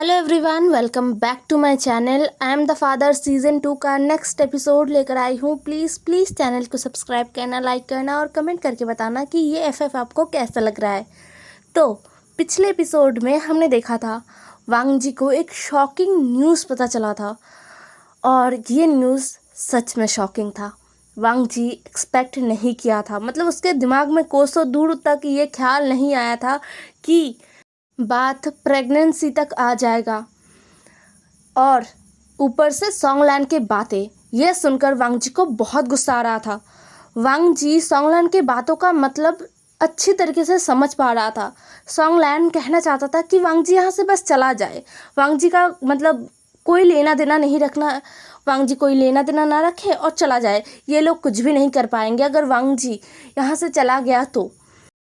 Hello everyone, welcome back to my channel. I am the father season 2 का next episode लेकर आई हूँ। Please channel को subscribe करना, लाइक करना और कमेंट करके बताना कि ये एफएफ आपको कैसा लग रहा है। तो पिछले एपिसोड में हमने देखा था वांग जी को एक शॉकिंग न्यूज़ पता चला था और ये न्यूज़ सच में शॉकिंग था। वांग जी एक्सपेक्ट नहीं किया था, मतलब उसके दिमाग में कोसों दूर तक ये ख्याल नहीं आया था कि बात प्रेगनेंसी तक आ जाएगा। और ऊपर से सॉन्गलैन के बातें, यह सुनकर वांग जी को बहुत गुस्सा आ रहा था। वांग जी सॉन्गलैन के बातों का मतलब अच्छी तरीके से समझ पा रहा था। सॉन्गलैन कहना चाहता था कि वांग जी यहाँ से बस चला जाए। वांग जी का मतलब कोई लेना देना नहीं रखना, वांग जी कोई लेना देना ना रखे और चला जाए। ये लोग कुछ भी नहीं कर पाएंगे अगर वांग जी यहाँ से चला गया तो।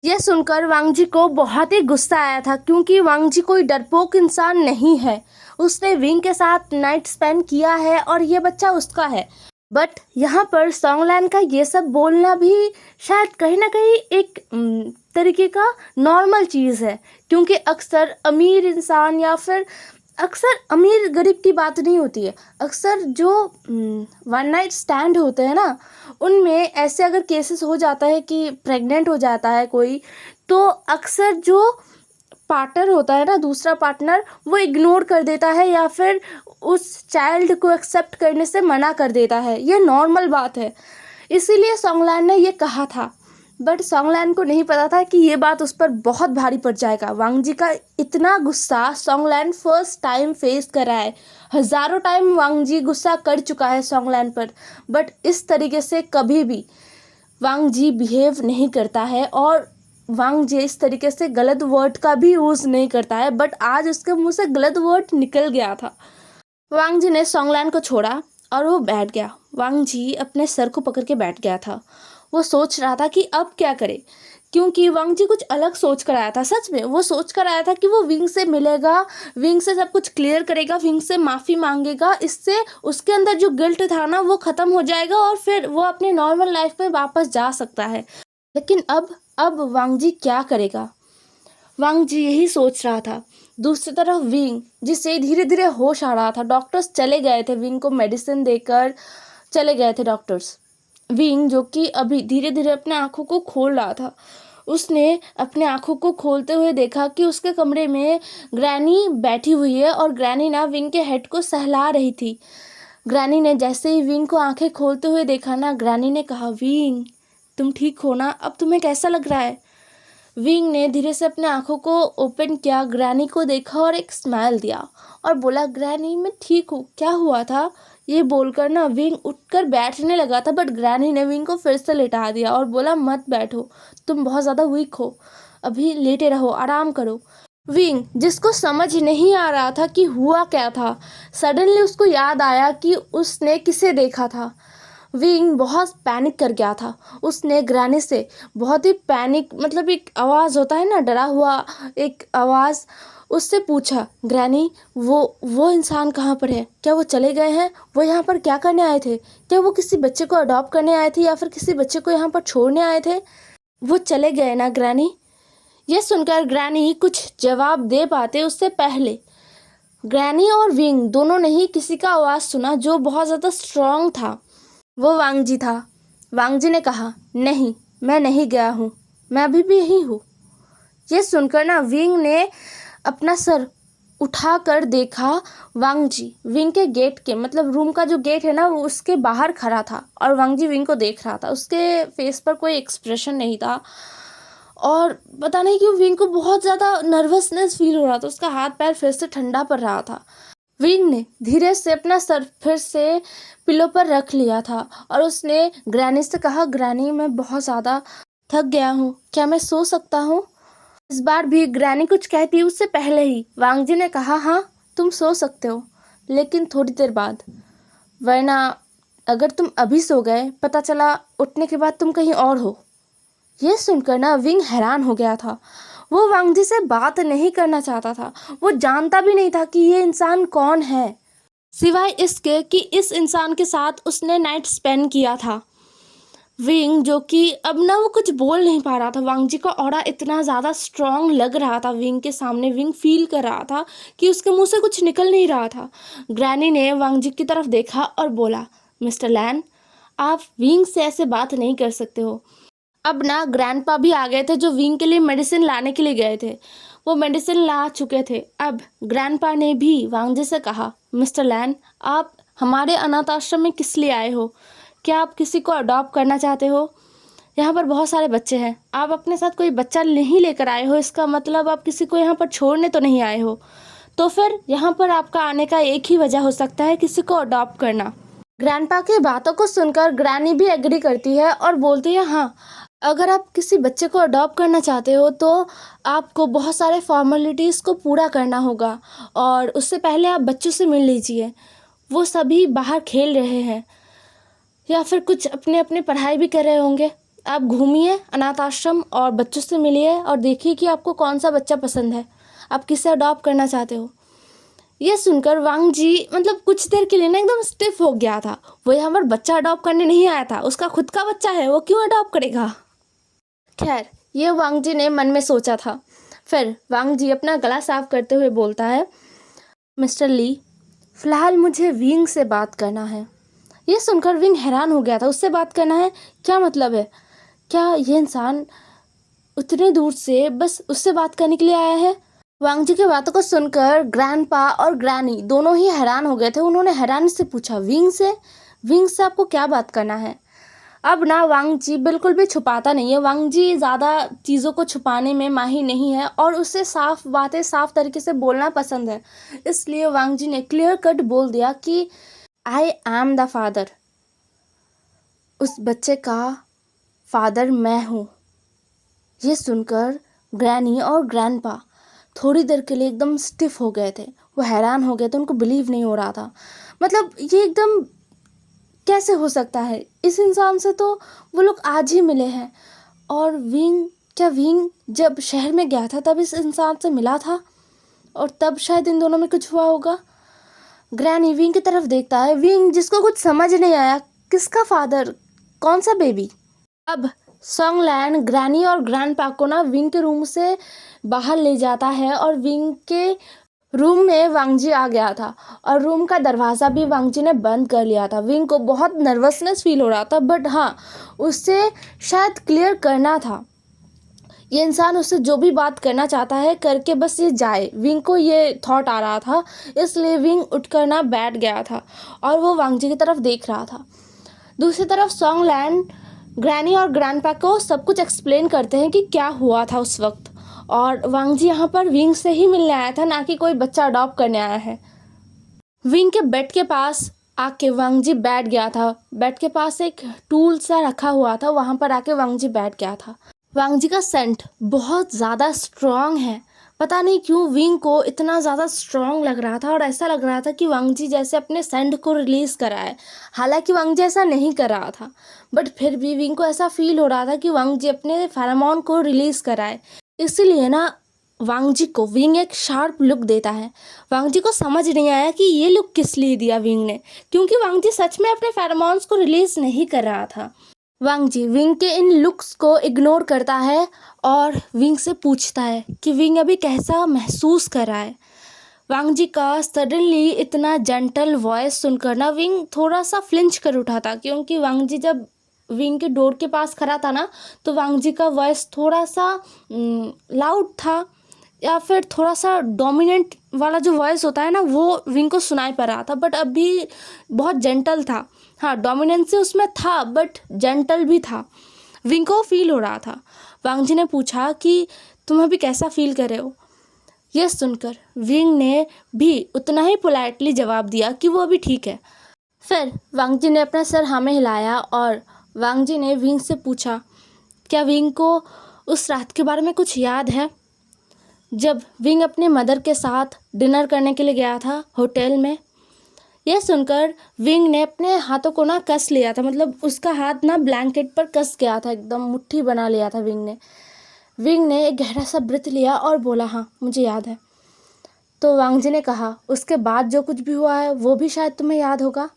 यह सुनकर वांग जी को बहुत ही गुस्सा आया था, क्योंकि वांग जी कोई डरपोक इंसान नहीं है। उसने विंग के साथ नाइट स्पेंड किया है और ये बच्चा उसका है। बट यहाँ पर सॉन्गलैन का ये सब बोलना भी शायद कहीं ना कहीं एक तरीके का नॉर्मल चीज़ है, क्योंकि अक्सर अमीर इंसान या फिर अक्सर अमीर गरीब की बात नहीं होती है। अक्सर जो वन नाइट स्टैंड होते हैं ना, उनमें ऐसे अगर केसेस हो जाता है कि प्रेग्नेंट हो जाता है कोई, तो अक्सर जो पार्टनर होता है ना, दूसरा पार्टनर, वो इग्नोर कर देता है या फिर उस चाइल्ड को एक्सेप्ट करने से मना कर देता है। ये नॉर्मल बात है, इसीलिए सॉन्गलैन ने ये कहा था। बट सॉन्गलैन को नहीं पता था कि ये बात उस पर बहुत भारी पड़ जाएगा। वांग जी का इतना गुस्सा सॉन्गलैन फर्स्ट टाइम फेस कर रहा है। हज़ारों टाइम वांग जी गुस्सा कर चुका है सॉन्गलैन पर, बट इस तरीके से कभी भी वांग जी बिहेव नहीं करता है और वांग जी इस तरीके से गलत वर्ड का भी यूज़ नहीं करता है। बट आज उसके मुंह से गलत वर्ड निकल गया था। वांग जी ने सॉन्गलैन को छोड़ा और वो बैठ गया। वांग जी अपने सर को पकड़ के बैठ गया था। वो सोच रहा था कि अब क्या करे, क्योंकि वांग जी कुछ अलग सोच कर आया था। सच में वो सोच कर आया था कि वो विंग से मिलेगा, विंग से सब कुछ क्लियर करेगा, विंग से माफ़ी मांगेगा। इससे उसके अंदर जो गिल्ट था ना, वो ख़त्म हो जाएगा और फिर वो अपने नॉर्मल लाइफ में वापस जा सकता है। लेकिन अब वांग जी क्या करेगा, वांग जी यही सोच रहा था। दूसरी तरफ विंग, जिसे धीरे धीरे होश आ रहा था। डॉक्टर्स चले गए थे, विंग को मेडिसिन देकर चले गए थे डॉक्टर्स। विंग जो कि अभी धीरे धीरे अपने आँखों को खोल रहा था, उसने अपने आँखों को खोलते हुए देखा कि उसके कमरे में ग्रैनी बैठी हुई है और ग्रैनी ना विंग के हेड को सहला रही थी। ग्रैनी ने जैसे ही विंग को आंखें खोलते हुए देखा ना, ग्रैनी ने कहा, विंग तुम ठीक हो ना, अब तुम्हें कैसा लग रहा है? विंग ने धीरे से अपने आंखों को ओपन किया, ग्रैनी को देखा और एक स्माइल दिया और बोला, ग्रैनी मैं ठीक हूँ, क्या हुआ था? ये बोलकर ना विंग उठकर बैठने लगा था, बट ग्रैनी ने विंग को फिर से लेटा दिया और बोला, मत बैठो, तुम बहुत ज़्यादा वीक हो, अभी लेटे रहो, आराम करो। विंग, जिसको समझ नहीं आ रहा था कि हुआ क्या था, सडनली उसको याद आया कि उसने किसे देखा था। विंग बहुत पैनिक कर गया था। उसने ग्रैनी से बहुत ही पैनिक, मतलब एक आवाज़ होता है ना, डरा हुआ एक आवाज़, उससे पूछा, ग्रैनी वो इंसान कहाँ पर है? क्या वो चले गए हैं? वो यहाँ पर क्या करने आए थे? क्या वो किसी बच्चे को अडॉप्ट करने आए थे या फिर किसी बच्चे को यहाँ पर छोड़ने आए थे? वो चले गए ना ग्रैनी? यह सुनकर ग्रैनी कुछ जवाब दे पाते उससे पहले ग्रैनी और विंग दोनों ने ही किसी का आवाज़ सुना जो बहुत ज़्यादा स्ट्रॉन्ग था। वो वांग जी था। वांग जी ने कहा, नहीं, मैं नहीं गया हूँ, मैं अभी भी यही हूँ। ये सुनकर ना विंग ने अपना सर उठा कर देखा। वांग जी विंग के गेट के, मतलब रूम का जो गेट है ना, वो उसके बाहर खड़ा था और वांग जी विंग को देख रहा था। उसके फेस पर कोई एक्सप्रेशन नहीं था और पता नहीं क्यों विंग को बहुत ज़्यादा नर्वसनेस फील हो रहा था। उसका हाथ पैर फिर से ठंडा पड़ रहा था। विंग ने धीरे से अपना सर फिर से पिलो पर रख लिया था और उसने ग्रैनी से कहा, ग्रैनी मैं बहुत ज़्यादा थक गया हूँ, क्या मैं सो सकता हूँ? इस बार भी ग्रैनी कुछ कहती उससे पहले ही वांग जी ने कहा, हाँ तुम सो सकते हो, लेकिन थोड़ी देर बाद, वरना अगर तुम अभी सो गए, पता चला उठने के बाद तुम कहीं और हो। यह सुनकर ना विंग हैरान हो गया था। वो वांग जी से बात नहीं करना चाहता था। वो जानता भी नहीं था कि ये इंसान कौन है, सिवाय इसके कि इस इंसान के साथ उसने नाइट स्पेंड किया था। विंग जो कि अब ना वो कुछ बोल नहीं पा रहा था, वांग जी का ऑरा इतना ज़्यादा स्ट्रांग लग रहा था विंग के सामने, विंग फील कर रहा था कि उसके मुंह से कुछ निकल नहीं रहा था। ग्रैनी ने वांग जी की तरफ देखा और बोला, मिस्टर लैन, आप विंग से ऐसे बात नहीं कर सकते हो। अब ना ग्रैंडपा भी आ गए थे जो विंग के लिए मेडिसिन लाने के लिए गए थे, वो मेडिसिन ला चुके थे। अब ग्रैंडपा ने भी वांग जी से कहा, मिस्टर लैन, आप हमारे अनाथ आश्रम में किस लिए आए हो? क्या आप किसी को अडॉप्ट करना चाहते हो? यहाँ पर बहुत सारे बच्चे हैं, आप अपने साथ कोई बच्चा नहीं लेकर आए हो, इसका मतलब आप किसी को यहाँ पर छोड़ने तो नहीं आए हो। तो फिर यहाँ पर आपका आने का एक ही वजह हो सकता है, किसी को अडॉप्ट करना। ग्रैंडपा की बातों को सुनकर ग्रैनी भी एग्री करती है और बोलती है, हाँ, अगर आप किसी बच्चे को अडॉप्ट करना चाहते हो तो आपको बहुत सारे फॉर्मेलिटीज़ को पूरा करना होगा, और उससे पहले आप बच्चों से मिल लीजिए। वो सभी बाहर खेल रहे हैं या फिर कुछ अपने अपने पढ़ाई भी कर रहे होंगे। आप घूमिए अनाथ आश्रम और बच्चों से मिलिए और देखिए कि आपको कौन सा बच्चा पसंद है, आप किसे अडॉप्ट करना चाहते हो। ये सुनकर वांग जी मतलब कुछ देर के लिए ना एकदम स्टिफ हो गया था। वो यहाँ पर बच्चा अडॉप्ट करने नहीं आया था, उसका खुद का बच्चा है, वो क्यों अडॉप्ट करेगा। खैर, ये वांग जी ने मन में सोचा था। फिर वांग जी अपना गला साफ करते हुए बोलता है, मिस्टर ली, फ़िलहाल मुझे विंग से बात करना है। ये सुनकर विंग हैरान हो गया था, उससे बात करना है, क्या मतलब है? क्या ये इंसान उतने दूर से बस उससे बात करने के लिए आया है? वांग जी की बातों को सुनकर ग्रैंडपा और ग्रैनी दोनों ही हैरान हो गए थे। उन्होंने हैरानी से पूछा, विंग से? विंग से आपको क्या बात करना है? अब ना वांग जी बिल्कुल भी छुपाता नहीं है, वांग जी ज़्यादा चीज़ों को छुपाने में माहिर नहीं है और उसे साफ बातें साफ तरीके से बोलना पसंद है। इसलिए वांग जी ने क्लियर कट बोल दिया कि आई एम द फादर, उस बच्चे का फादर मैं हूँ। ये सुनकर ग्रैनी और ग्रैंडपा थोड़ी देर के लिए एकदम स्टिफ हो गए थे, वो हैरान हो गए थे, उनको बिलीव नहीं हो रहा था। मतलब ये एकदम कैसे हो सकता है, इस इंसान से तो वो लोग आज ही मिले हैं, और विंग, क्या विंग जब शहर में गया था तब इस इंसान से मिला था और तब शायद इन दोनों में कुछ हुआ होगा। ग्रैनी विंग की तरफ देखता है, विंग जिसको कुछ समझ नहीं आया, किसका फादर, कौन सा बेबी। अब सॉन्ग लैंड ग्रैनी और ग्रैंडपा को ना विंग के रूम से बाहर ले जाता है और विंग के रूम में वांग जी आ गया था और रूम का दरवाज़ा भी वांग जी ने बंद कर लिया था। विंग को बहुत नर्वसनेस फील हो रहा था, बट हाँ, उससे शायद क्लियर करना था, ये इंसान उससे जो भी बात करना चाहता है करके बस ये जाए। विंग को ये थॉट आ रहा था, इसलिए विंग उठकर ना बैठ गया था और वो वांग जी की तरफ देख रहा था। दूसरी तरफ सॉन्ग लैंड ग्रैनी और ग्रैंडपा को सब कुछ एक्सप्लेन करते हैं कि क्या हुआ था उस वक्त, और वांग जी यहाँ पर विंग से ही मिलने आया था, ना कि कोई बच्चा अडॉप्ट करने आया है। विंग के बेड के पास आके वांग जी बैठ गया था, बेड के पास एक टूल सा रखा हुआ था, वहाँ पर आके वांग जी बैठ गया था। वांग जी का सेंट बहुत ज़्यादा स्ट्रॉन्ग है, पता नहीं क्यों विंग को इतना ज़्यादा स्ट्रॉन्ग लग रहा था और ऐसा लग रहा था कि वांग जी जैसे अपने सेंट को रिलीज़ कराए। हालांकि वांग जी ऐसा नहीं कर रहा था, बट फिर भी विंग को ऐसा फील हो रहा था कि वांग जी अपने फेरोमोन को रिलीज़ कराए। इसीलिए ना वांग जी को विंग एक शार्प लुक देता है। वांग जी को समझ नहीं आया कि ये लुक किस लिए दिया विंग ने, क्योंकि वांग जी सच में अपने फेरोमोन्स को रिलीज़ नहीं कर रहा था। वांग जी विंग के इन लुक्स को इग्नोर करता है और विंग से पूछता है कि विंग अभी कैसा महसूस कर रहा है। वांग जी का सडनली इतना जेंटल वॉइस सुनकर ना विंग थोड़ा सा फ्लिंच कर उठा था, क्योंकि वांग जी जब विंग के डोर के पास खड़ा था ना, तो वांग जी का वॉइस थोड़ा सा लाउड था, या फिर थोड़ा सा डोमिनेंट वाला जो वॉइस होता है ना, वो विंग को सुनाई पड़ रहा था, बट अभी बहुत जेंटल था। हाँ, डोमिनेंसी उसमें था बट जेंटल भी था, विंग को फील हो रहा था। वांग जी ने पूछा कि तुम अभी कैसा फील कर रहे हो। यह सुनकर विंग ने भी उतना ही पोलाइटली जवाब दिया कि वो अभी ठीक है। फिर वांग जी ने अपना सर हाँ में हिलाया और वांग जी ने विंग से पूछा, क्या विंग को उस रात के बारे में कुछ याद है जब विंग अपने मदर के साथ डिनर करने के लिए गया था होटल में। यह सुनकर विंग ने अपने हाथों को ना कस लिया था, मतलब उसका हाथ ना ब्लैंकेट पर कस गया था, एकदम मुट्ठी बना लिया था विंग ने एक गहरा सा ब्रेथ लिया और बोला, हाँ मुझे याद है। तो वांग जी ने कहा, उसके बाद जो कुछ भी हुआ है वो भी शायद तुम्हें याद होगा।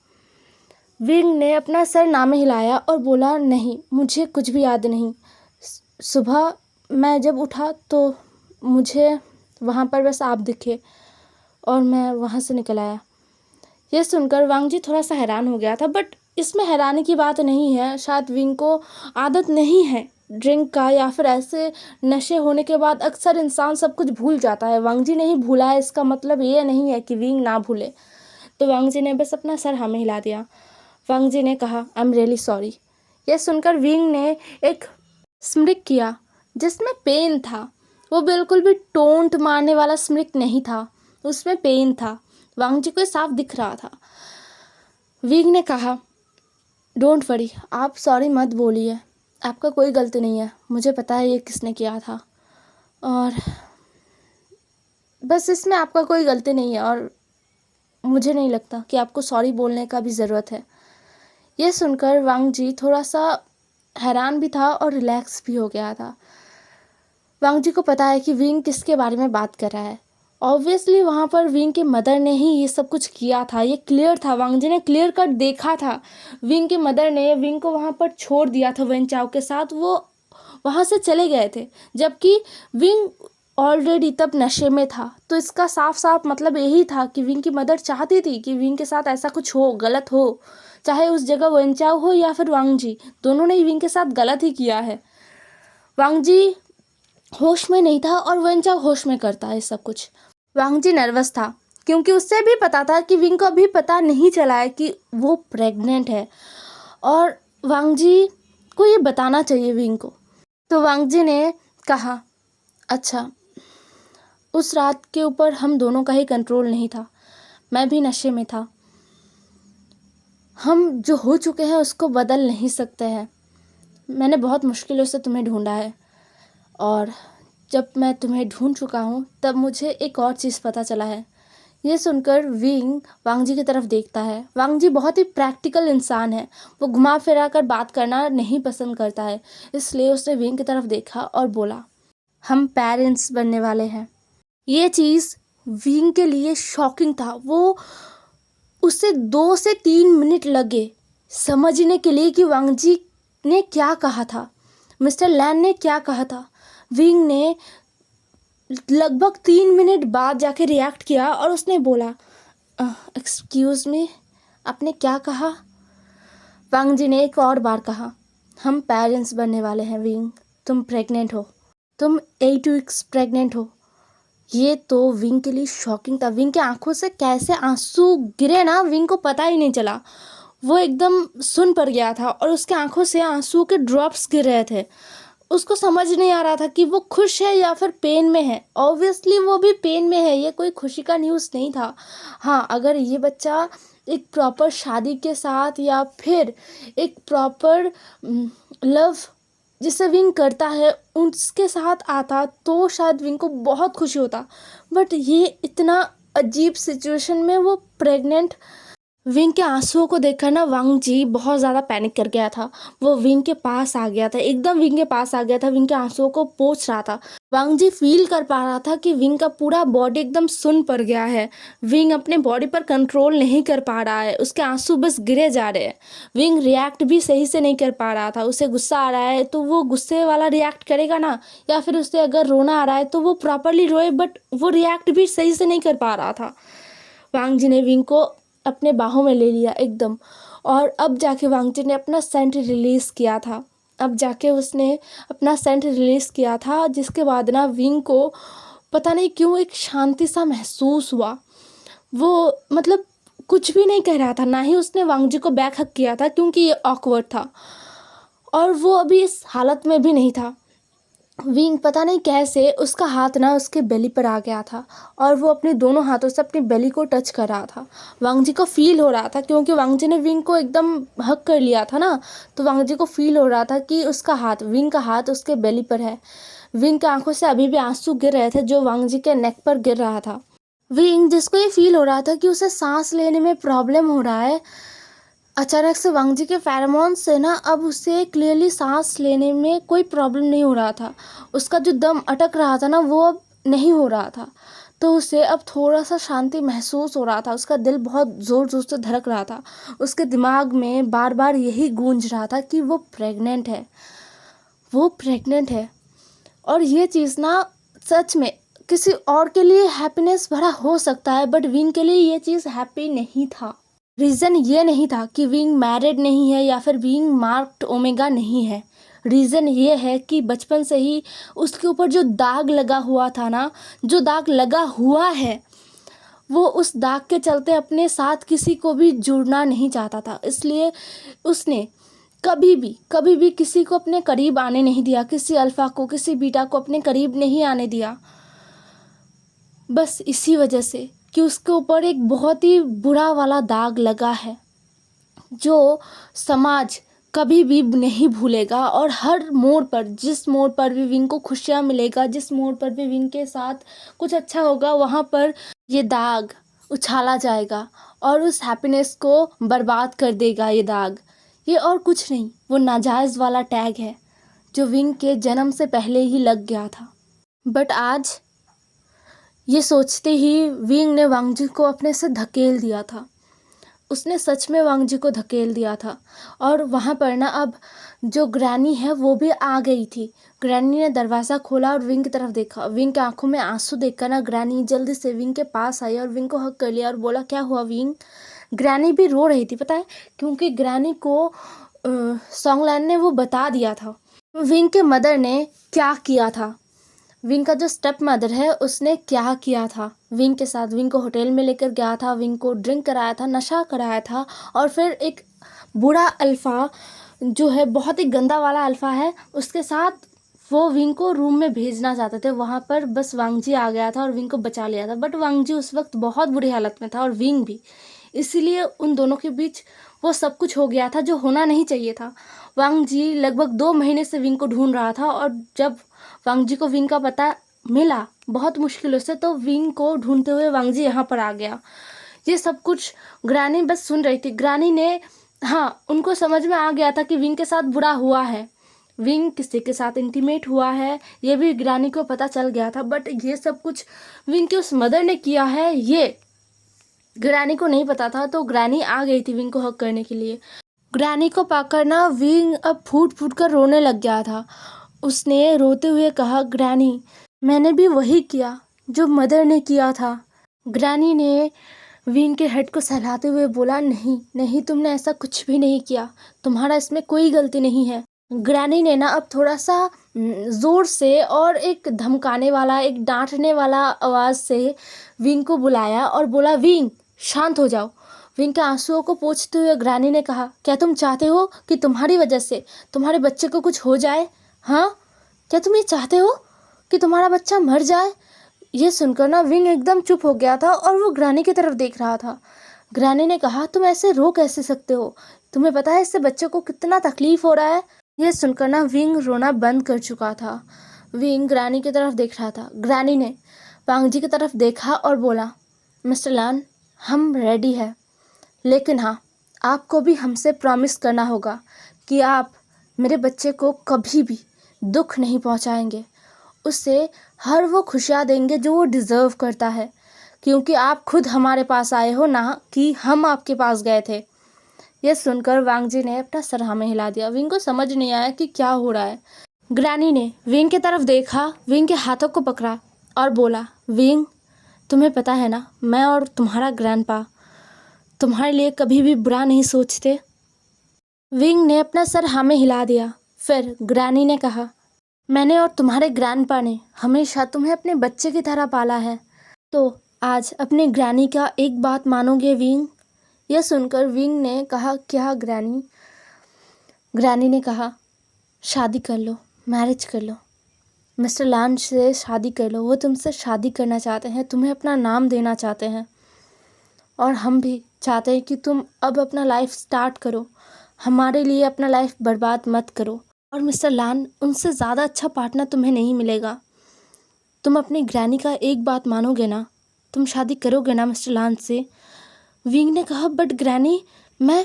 विंग ने अपना सर ना में हिलाया और बोला, नहीं, मुझे कुछ भी याद नहीं। सुबह मैं जब उठा तो मुझे वहाँ पर बस आप दिखे और मैं वहाँ से निकल आया। ये सुनकर वांग जी थोड़ा सा हैरान हो गया था, बट इसमें हैरानी की बात नहीं है। शायद विंग को आदत नहीं है ड्रिंक का, या फिर ऐसे नशे होने के बाद अक्सर इंसान सब कुछ भूल जाता है। वांग जी नहीं भूला है, इसका मतलब ये नहीं है कि विंग ना भूले। तो वांग जी ने बस अपना सर हाँ में हिला दिया। वांग जी ने कहा, आई एम रियली सॉरी। यह सुनकर विंग ने एक स्मिक किया जिसमें पेन था। वो बिल्कुल भी टोंट मारने वाला स्मिक नहीं था, उसमें पेन था। वांग जी को साफ दिख रहा था। विंग ने कहा, डोंट वरी, आप सॉरी मत बोलिए, आपका कोई गलती नहीं है। मुझे पता है ये किसने किया था, और बस इसमें आपका कोई गलती नहीं है, और मुझे नहीं लगता कि आपको सॉरी बोलने का भी ज़रूरत है। यह सुनकर वांग जी थोड़ा सा हैरान भी था और रिलैक्स भी हो गया था। वांग जी को पता है कि विंग किसके बारे में बात कर रहा है। ऑब्वियसली वहाँ पर विंग के मदर ने ही ये सब कुछ किया था, ये क्लियर था। वांग जी ने क्लियर कट देखा था। विंग के मदर ने विंग को वहाँ पर छोड़ दिया था वेन चाओ के साथ, वो वहाँ से चले गए थे, जबकि विंग ऑलरेडी तब नशे में था। तो इसका साफ साफ मतलब यही था कि विंग की मदर चाहती थी कि विंग के साथ ऐसा कुछ हो, गलत हो, चाहे उस जगह वेन चाओ हो या फिर वांग जी, दोनों ने विंग के साथ गलत ही किया है। वांग जी होश में नहीं था और वेन चाओ होश में करता है सब कुछ। वांग जी नर्वस था क्योंकि उससे भी पता था कि विंग को अभी पता नहीं चला है कि वो प्रेग्नेंट है, और वांग जी को ये बताना चाहिए विंग को। तो वांग जी ने कहा, अच्छा, उस रात के ऊपर हम दोनों का ही कंट्रोल नहीं था, मैं भी नशे में था। हम जो हो चुके हैं उसको बदल नहीं सकते हैं। मैंने बहुत मुश्किलों से तुम्हें ढूंढा है, और जब मैं तुम्हें ढूंढ चुका हूँ तब मुझे एक और चीज़ पता चला है। ये सुनकर विंग वांग जी की तरफ देखता है। वांग जी बहुत ही प्रैक्टिकल इंसान है, वो घुमा फिरा कर बात करना नहीं पसंद करता है, इसलिए उसने विंग की तरफ देखा और बोला, हम पेरेंट्स बनने वाले हैं। ये चीज़ विंग के लिए शॉकिंग था। वो उसे 2 से 3 मिनट लगे समझने के लिए कि वांग जी ने क्या कहा था, मिस्टर लैन ने क्या कहा था। विंग ने लगभग 3 मिनट बाद जाके रिएक्ट किया और उसने बोला, एक्सक्यूज़ मी, आपने क्या कहा? वांग जी ने एक और बार कहा, हम पेरेंट्स बनने वाले हैं विंग, तुम प्रेग्नेंट हो, तुम 8 वीक्स प्रेग्नेंट हो। ये तो विंग के लिए शॉकिंग था। विंग के आंखों से कैसे आंसू गिरे ना, विंग को पता ही नहीं चला। वो एकदम सुन पड़ गया था और उसके आंखों से आंसू के ड्रॉप्स गिर रहे थे। उसको समझ नहीं आ रहा था कि वो खुश है या फिर पेन में है। ऑब्वियसली वो भी पेन में है, ये कोई खुशी का न्यूज़ नहीं था। हाँ, अगर ये बच्चा एक प्रॉपर शादी के साथ या फिर एक प्रॉपर लव जिसे विंग करता है उसके साथ आता तो शायद विंग को बहुत खुशी होता, बट ये इतना अजीब सिचुएशन में वो प्रेग्नेंट। विंग के आंसुओं को देखकर ना वांग जी बहुत ज़्यादा पैनिक कर गया था। वो विंग के पास आ गया था, एकदम विंग के पास आ गया था, विंग के आंसुओं को पोंछ रहा था। वांग जी फील कर पा रहा था कि विंग का पूरा बॉडी एकदम सुन पड़ गया है। विंग अपने बॉडी पर कंट्रोल नहीं कर पा रहा है, उसके आंसू बस गिरे जा रहे हैं। विंग रिएक्ट भी सही से नहीं कर पा रहा था। उसे गुस्सा आ रहा है तो वो गुस्से वाला रिएक्ट करेगा ना, या फिर उसे अगर रोना आ रहा है तो वो प्रॉपरली रोए, बट वो रिएक्ट भी सही से नहीं कर पा रहा था। वांग जी ने विंग को अपने बाहों में ले लिया एकदम, और अब जाके वांग जी ने अपना सेंट रिलीज़ किया था। अब जाके उसने अपना सेंट रिलीज़ किया था, जिसके बाद ना विंग को पता नहीं क्यों एक शांति सा महसूस हुआ। वो मतलब कुछ भी नहीं कह रहा था, ना ही उसने वांग जी को बैक हक किया था क्योंकि ये ऑकवर्ड था, और वो अभी इस हालत में भी नहीं था। विंग पता नहीं कैसे उसका हाथ ना उसके बेली पर आ गया था, और वो अपने दोनों हाथों से अपनी बेली को टच कर रहा था। वांग जी को फील हो रहा था, क्योंकि वांग जी ने विंग को एकदम हक कर लिया था ना, तो वांग जी को फील हो रहा था कि उसका हाथ, विंग का हाथ उसके बेली पर है। विंग की आंखों से अभी भी आंसू गिर रहे थे जो वांग जी के नेक पर गिर रहा था। विंग, जिसको ये फील हो रहा था कि उसे सांस लेने में प्रॉब्लम हो रहा है, अचानक से वांग जी के फेरोमोन्स से ना अब उसे क्लियरली सांस लेने में कोई प्रॉब्लम नहीं हो रहा था। उसका जो दम अटक रहा था ना वो अब नहीं हो रहा था। तो उसे अब थोड़ा सा शांति महसूस हो रहा था। उसका दिल बहुत ज़ोर ज़ोर से धड़क रहा था। उसके दिमाग में बार बार यही गूंज रहा था कि वो प्रेग्नेंट है, वो प्रेग्नेंट है। और ये चीज़ ना सच में किसी और के लिए हैप्पीनेस भरा हो सकता है, बट विंग के लिए ये चीज़ हैप्पी नहीं था। रीज़न ये नहीं था कि विंग मैरिड नहीं है या फिर विंग मार्क्ड ओमेगा नहीं है। रीज़न ये है कि बचपन से ही उसके ऊपर जो दाग लगा हुआ था ना, जो दाग लगा हुआ है, वो उस दाग के चलते अपने साथ किसी को भी जुड़ना नहीं चाहता था। इसलिए उसने कभी भी किसी को अपने करीब आने नहीं दिया, किसी अल्फ़ा को, किसी बीटा को अपने करीब नहीं आने दिया। बस इसी वजह से कि उसके ऊपर एक बहुत ही बुरा वाला दाग लगा है, जो समाज कभी भी नहीं भूलेगा। और हर मोड़ पर, जिस मोड़ पर भी विंग को खुशियाँ मिलेगा, जिस मोड़ पर भी विंग के साथ कुछ अच्छा होगा, वहाँ पर ये दाग उछाला जाएगा और उस हैप्पीनेस को बर्बाद कर देगा ये दाग। ये और कुछ नहीं, वो नाजायज़ वाला टैग है जो विंग के जन्म से पहले ही लग गया था। बट आज ये सोचते ही विंग ने वांगजी को अपने से धकेल दिया था। उसने सच में वांगजी को धकेल दिया था। और वहाँ पर ना अब जो ग्रैनी है वो भी आ गई थी। ग्रैनी ने दरवाज़ा खोला और विंग की तरफ देखा। विंग के आंखों में आंसू देखकर ना ग्रैनी जल्दी से विंग के पास आई और विंग को हग कर लिया और बोला, क्या हुआ विंग? ग्रैनी भी रो रही थी, पता है, क्योंकि ग्रैनी को सॉन्गलैंड ने वो बता दिया था विंग के मदर ने क्या किया था। विंग का जो स्टेप मदर है उसने क्या किया था विंग के साथ। विंग को होटल में लेकर गया था, विंग को ड्रिंक कराया था, नशा कराया था, और फिर एक बूढ़ा अल्फ़ा जो है, बहुत ही गंदा वाला अल्फ़ा है, उसके साथ वो विंग को रूम में भेजना चाहते थे। वहाँ पर बस वांगजी आ गया था और विंग को बचा लिया था। बट वांगजी उस वक्त बहुत बुरी हालत में था और विंग भी, इसीलिए उन दोनों के बीच वो सब कुछ हो गया था जो होना नहीं चाहिए था। वांगजी लगभग 2 महीने से विंग को ढूंढ रहा था और जब वांगजी को विंग का पता मिला बहुत मुश्किलों से, तो विंग को ढूंढते हुए वांगजी यहाँ पर आ गया। ये सब कुछ ग्रानी बस सुन रही थी। ग्रानी ने, हाँ, उनको समझ में आ गया था कि विंग के साथ बुरा हुआ है, विंग किसी के साथ इंटीमेट हुआ है, ये भी ग्रानी को पता चल गया था। बट ये सब कुछ विंग के उस मदर ने किया है, ये ग्रानी को नहीं पता था। तो ग्रानी आ गई थी विंग को हक करने के लिए। ग्रानी को पाकर ना विंग अब फूट फूट कर रोने लग गया था। उसने रोते हुए कहा, ग्रानी, मैंने भी वही किया जो मदर ने किया था। ग्रानी ने विंग के हेड को सहलाते हुए बोला, नहीं नहीं, तुमने ऐसा कुछ भी नहीं किया, तुम्हारा इसमें कोई गलती नहीं है। ग्रानी ने ना अब थोड़ा सा ज़ोर से और एक धमकाने वाला, एक डांटने वाला आवाज़ से विंग को बुलाया और बोला, विंग शांत हो जाओ। विंग के आंसुओं को पोंछते हुए ग्रानी ने कहा, क्या तुम चाहते हो कि तुम्हारी वजह से तुम्हारे बच्चे को कुछ हो जाए? हाँ, क्या तुम ये चाहते हो कि तुम्हारा बच्चा मर जाए? ये सुनकर ना विंग एकदम चुप हो गया था और वो ग्रानी की तरफ देख रहा था। ग्रानी ने कहा, तुम ऐसे रो कैसे सकते हो? तुम्हें पता है इससे बच्चे को कितना तकलीफ हो रहा है? ये सुनकर ना विंग रोना बंद कर चुका था। विंग ग्रानी की तरफ देख रहा था। ग्रानी ने वांगजी की तरफ देखा और बोला, मिस्टर लान, हम रेडी है, लेकिन हाँ, आपको भी हमसे प्रॉमिस करना होगा कि आप मेरे बच्चे को कभी भी दुख नहीं पहुंचाएंगे, उससे हर वो खुशियाँ देंगे जो वो डिज़र्व करता है, क्योंकि आप खुद हमारे पास आए हो, ना कि हम आपके पास गए थे। यह सुनकर वांगजी ने अपना सर हाँ में हिला दिया। विंग को समझ नहीं आया कि क्या हो रहा है। ग्रानी ने विंग की तरफ देखा, विंग के हाथों को पकड़ा और बोला, विंग, तुम्हें पता है ना, मैं और तुम्हारा ग्रैंडपा तुम्हारे लिए कभी भी बुरा नहीं सोचते। विंग ने अपना सर हाँ में हिला दिया। फिर ग्रैनी ने कहा, मैंने और तुम्हारे ग्रैंडपा ने हमेशा तुम्हें अपने बच्चे की तरह पाला है, तो आज अपनी ग्रैनी का एक बात मानोगे विंग? यह सुनकर विंग ने कहा, क्या ग्रैनी? ग्रैनी ने कहा, शादी कर लो, मैरिज कर लो, मिस्टर लान से शादी कर लो। वो तुमसे शादी करना चाहते हैं, तुम्हें अपना नाम देना चाहते हैं, और हम भी चाहते हैं कि तुम अब अपना लाइफ स्टार्ट करो, हमारे लिए अपना लाइफ बर्बाद मत करो। और मिस्टर लान, उनसे ज़्यादा अच्छा पार्टनर तुम्हें नहीं मिलेगा। तुम अपनी ग्रैनी का एक बात मानोगे ना? तुम शादी करोगे ना मिस्टर लान से? विंग ने कहा, बट ग्रैनी, मैं।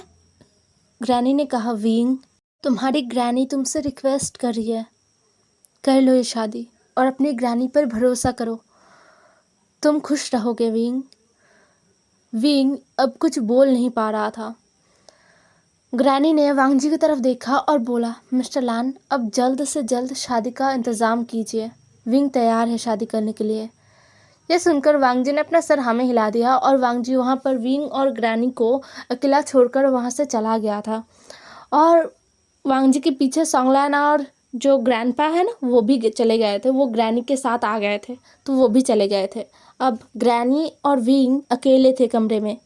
ग्रैनी ने कहा, विंग, तुम्हारी ग्रैनी तुमसे रिक्वेस्ट कर रही है, कर लो ये शादी और अपनी ग्रैनी पर भरोसा करो। तुम खुश रहोगे विंग। विंग अब कुछ बोल नहीं पा रहा था। ग्रैनी ने वांग जी की तरफ देखा और बोला, मिस्टर लान, अब जल्द से जल्द शादी का इंतज़ाम कीजिए। विंग तैयार है शादी करने के लिए। यह सुनकर वांग जी ने अपना सर हाँ में हिला दिया और वांग जी वहाँ पर विंग और ग्रैनी को अकेला छोड़कर वहाँ से चला गया था। और वांग जी के पीछे सोंगलान और जो ग्रैंडपा है ना, वो भी चले गए थे। वो ग्रैनी के साथ आ गए थे तो वो भी चले गए थे। अब ग्रैनी और विंग अकेले थे कमरे में।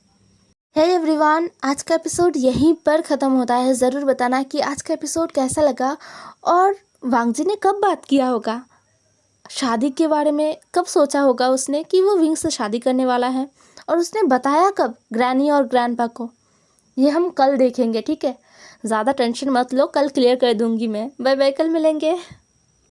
हे एवरीवन, आज का एपिसोड यहीं पर ख़त्म होता है। ज़रूर बताना कि आज का एपिसोड कैसा लगा और वांग जी ने कब बात किया होगा शादी के बारे में, कब सोचा होगा उसने कि वो विंग से शादी करने वाला है, और उसने बताया कब ग्रैनी और ग्रैंडपा को। ये हम कल देखेंगे, ठीक है। ज़्यादा टेंशन मत लो, कल क्लियर कर दूंगी मैं। बाय बाय, कल मिलेंगे।